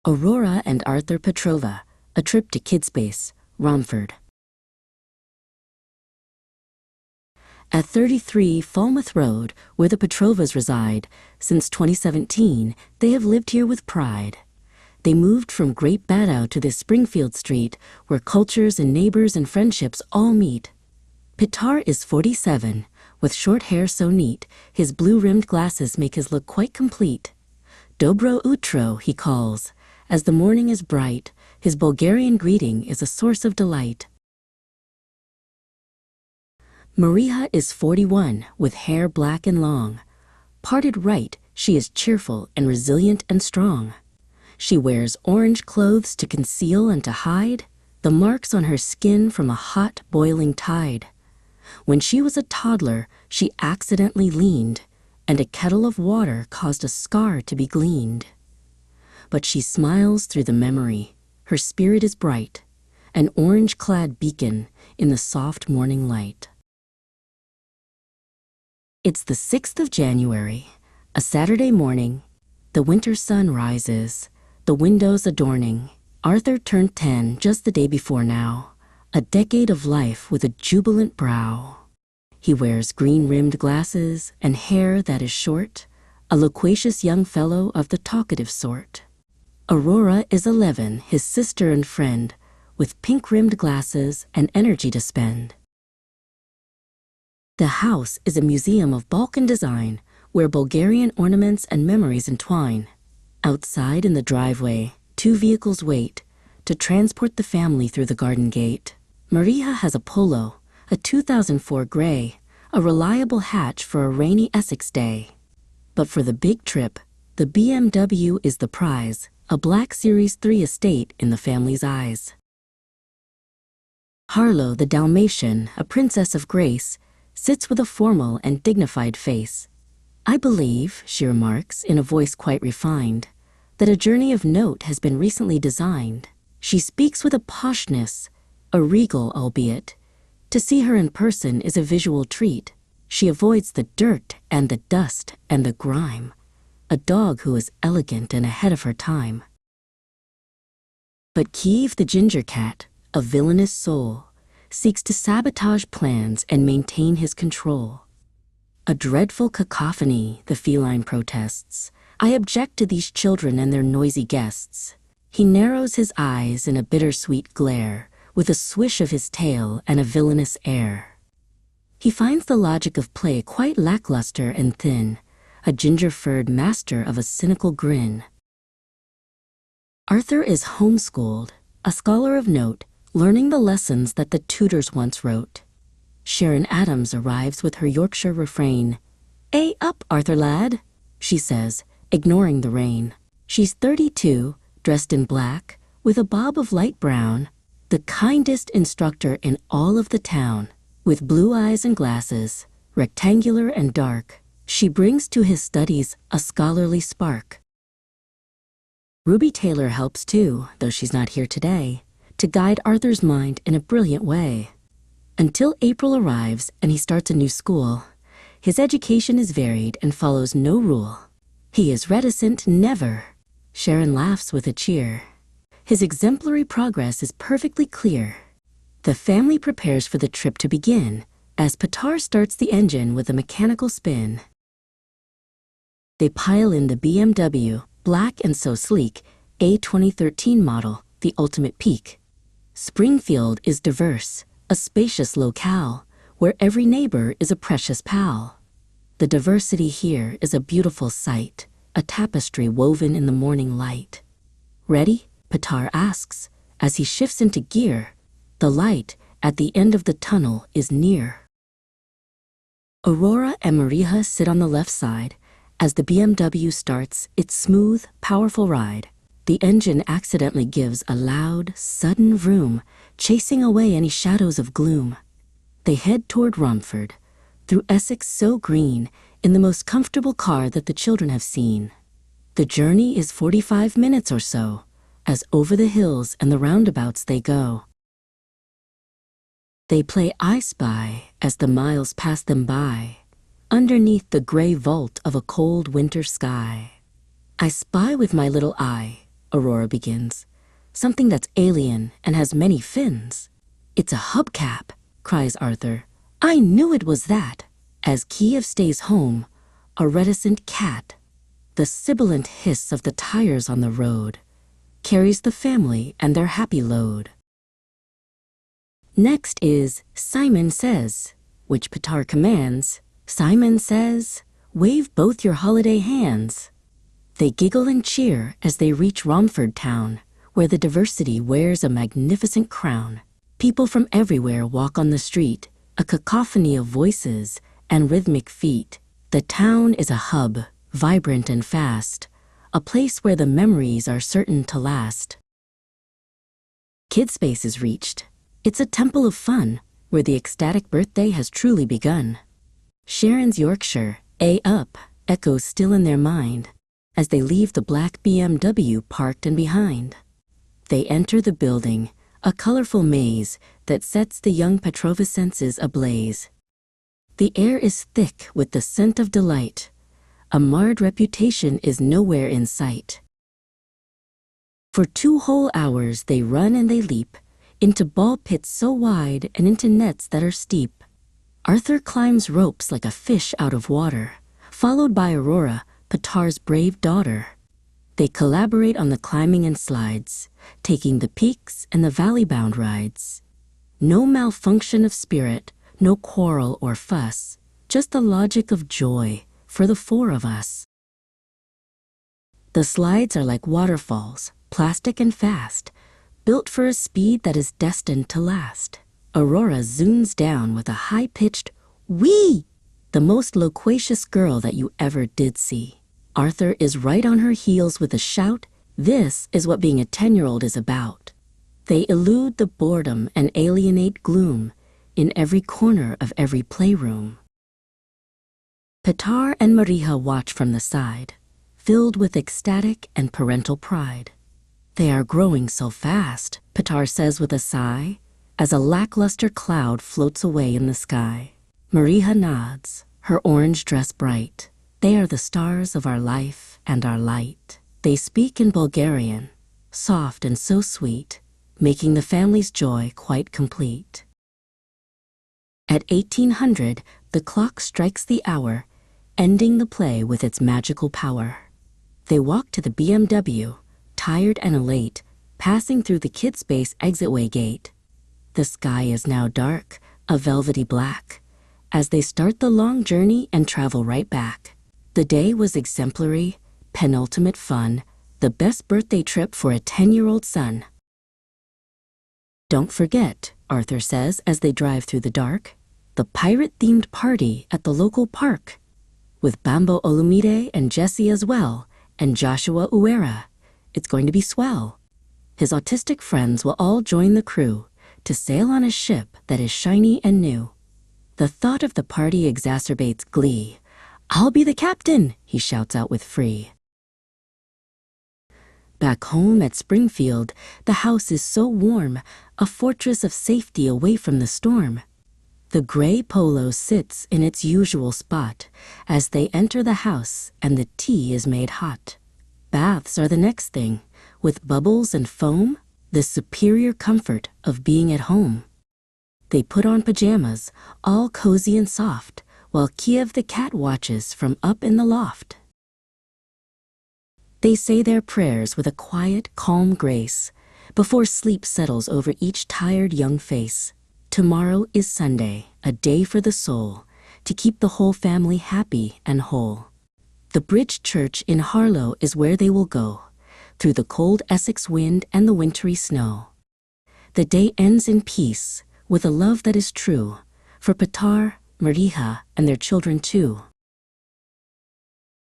Aurora and Arthur Petrova, a trip to Kidspace, Romford. At 33 Falmouth Road, where the Petrovas reside, since 2017, they have lived here with pride. They moved from Great Baddow to this Springfield street, where cultures and neighbors and friendships all meet. Petar is 47, with short hair so neat, his blue-rimmed glasses make his look quite complete. Dobro utro, he calls. As the morning is bright, his Bulgarian greeting is a source of delight. Maria is 41, with hair black and long. Parted right, she is cheerful and resilient and strong. She wears orange clothes to conceal and to hide the marks on her skin from a hot, boiling tide. When she was a toddler, she accidentally leaned, and a kettle of water caused a scar to be gleaned. But she smiles through the memory. Her spirit is bright, an orange-clad beacon in the soft morning light. It's the 6th of January, a Saturday morning. The winter sun rises, the windows adorning. Arthur turned 10 just the day before now, a decade of life with a jubilant brow. He wears green-rimmed glasses and hair that is short, a loquacious young fellow of the talkative sort. Aurora is 11, his sister and friend, with pink-rimmed glasses and energy to spend. The house is a museum of Balkan design, where Bulgarian ornaments and memories entwine. Outside in the driveway, 2 vehicles wait to transport the family through the garden gate. Maria has a Polo, a 2004 gray, a reliable hatch for a rainy Essex day. But for the big trip, the BMW is the prize, a Black Series 3 estate in the family's eyes. Harlow, the Dalmatian, a princess of grace, sits with a formal and dignified face. I believe, she remarks in a voice quite refined, that a journey of note has been recently designed. She speaks with a poshness, a regal albeit. To see her in person is a visual treat. She avoids the dirt and the dust and the grime, a dog who is elegant and ahead of her time. But Kiev the ginger cat, a villainous soul, seeks to sabotage plans and maintain his control. A dreadful cacophony, the feline protests. I object to these children and their noisy guests. He narrows his eyes in a bittersweet glare, with a swish of his tail and a villainous air. He finds the logic of play quite lackluster and thin, a ginger-furred master of a cynical grin. Arthur is homeschooled, a scholar of note, learning the lessons that the tutors once wrote. Sharon Adams arrives with her Yorkshire refrain. "Eh up, Arthur lad," she says, ignoring the rain. She's 32, dressed in black, with a bob of light brown, the kindest instructor in all of the town. With blue eyes and glasses, rectangular and dark, she brings to his studies a scholarly spark. Ruby Taylor helps too, though she's not here today, to guide Arthur's mind in a brilliant way. Until April arrives and he starts a new school, his education is varied and follows no rule. He is reticent never. Sharon laughs with a cheer. His exemplary progress is perfectly clear. The family prepares for the trip to begin, as Petar starts the engine with a mechanical spin. They pile in the BMW, black and so sleek, a 2013 model, the ultimate peak. Springfield is diverse, a spacious locale, where every neighbor is a precious pal. The diversity here is a beautiful sight, a tapestry woven in the morning light. Ready? Petar asks, as he shifts into gear. The light at the end of the tunnel is near. Aurora and Maria sit on the left side as the BMW starts its smooth, powerful ride. The engine accidentally gives a loud, sudden vroom, chasing away any shadows of gloom. They head toward Romford, through Essex so green, in the most comfortable car that the children have seen. The journey is 45 minutes or so, as over the hills and the roundabouts they go. They play I Spy as the miles pass them by, underneath the gray vault of a cold winter sky. I spy with my little eye Aurora begins. Something that's alien and has many fins. It's a hubcap, cries Arthur. I knew it was that. As Kiev stays home, a reticent cat, the sibilant hiss of the tires on the road, carries the family and their happy load. Next is Simon Says, which Petar commands. Simon says, wave both your holiday hands. They giggle and cheer as they reach Romford town, where the diversity wears a magnificent crown. People from everywhere walk on the street, a cacophony of voices and rhythmic feet. The town is a hub, vibrant and fast, a place where the memories are certain to last. Kidspace is reached. It's a temple of fun, where the ecstatic birthday has truly begun. Sharon's Yorkshire, A up, echoes still in their mind, as they leave the black BMW parked and behind. They enter the building, a colorful maze that sets the young Petrova senses ablaze. The air is thick with the scent of delight. A marred reputation is nowhere in sight. For 2 whole hours they run and they leap, into ball pits so wide and into nets that are steep. Arthur climbs ropes like a fish out of water, followed by Aurora, Petar's brave daughter. They collaborate on the climbing and slides, taking the peaks and the valley-bound rides. No malfunction of spirit, no quarrel or fuss, just the logic of joy for the 4 of us. The slides are like waterfalls, plastic and fast, built for a speed that is destined to last. Aurora zooms down with a high-pitched wee, the most loquacious girl that you ever did see. Arthur is right on her heels with a shout. This is what being a 10-year-old is about. They elude the boredom and alienate gloom in every corner of every playroom. Petar and Mariha watch from the side, filled with ecstatic and parental pride. They are growing so fast, Petar says with a sigh, as a lackluster cloud floats away in the sky. Mariha nods, her orange dress bright. They are the stars of our life and our light. They speak in Bulgarian, soft and so sweet, making the family's joy quite complete. At 1800, the clock strikes the hour, ending the play with its magical power. They walk to the BMW, tired and elate, passing through the Kidspace exitway gate. The sky is now dark, a velvety black, as they start the long journey and travel right back. The day was exemplary, penultimate fun, the best birthday trip for a 10-year-old son. Don't forget, Arthur says as they drive through the dark, the pirate-themed party at the local park, with Bambo Olumide and Jesse as well, and Joshua Uera. It's going to be swell. His autistic friends will all join the crew to sail on a ship that is shiny and new. The thought of the party exacerbates glee. I'll be the captain, he shouts out with free. Back home at Springfield, the house is so warm, a fortress of safety away from the storm. The gray Polo sits in its usual spot as they enter the house and the tea is made hot. Baths are the next thing, with bubbles and foam, the superior comfort of being at home. They put on pajamas, all cozy and soft, while Kiev the cat watches from up in the loft. They say their prayers with a quiet, calm grace before sleep settles over each tired young face. Tomorrow is Sunday, a day for the soul, to keep the whole family happy and whole. The Bridge Church in Harlow is where they will go, through the cold Essex wind and the wintry snow. The day ends in peace, with a love that is true, for Petar, Mariha, and their children too.